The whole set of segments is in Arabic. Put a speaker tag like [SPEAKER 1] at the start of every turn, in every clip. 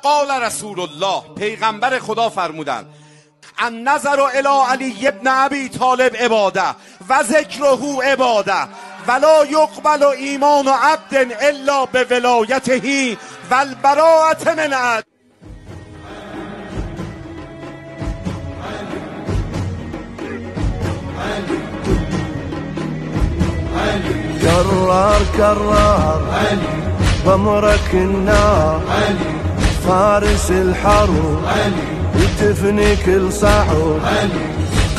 [SPEAKER 1] قال رسول الله، پیغمبر خدا فرمودند النظر الی علی ابن ابی طالب عباده و ذکره عباده ولا یقبل ایمان عبد الا بولایته و البراءة من عد.
[SPEAKER 2] كرار كرار بمرك النار فارس الحرب وتفني كل صعب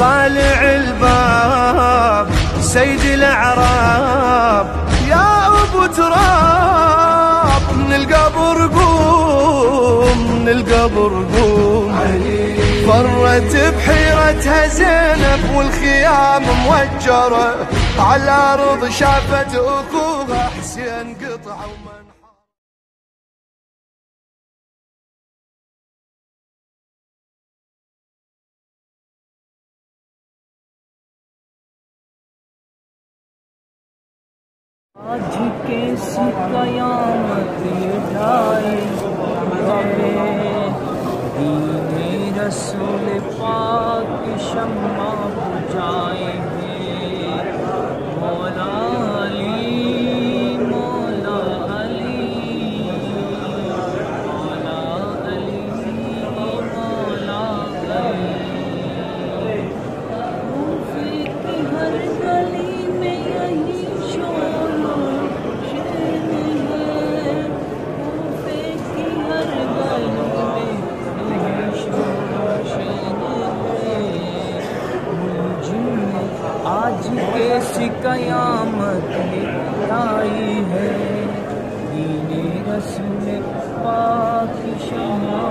[SPEAKER 2] قالع الباب سيد الاعراب يا ابو تراب من القبر قوم من القبر قوم فرت بحيرتها زينب والخيام موجرة على الأرض شافت أخوها حسين قطع ومنحر.
[SPEAKER 3] آج کیسی قیامت اٹھائے دین رسول پاک شمع بجھائے ہیں مولا علی مولا علی مولا علی مولا علی کوفے کی ہر گلی میں یہی شور شیر ہے کوفے کی ہر گلی میں یہی شور شیر ہے آج کیسی قیامت آئی ہے دین رسول پاک شمع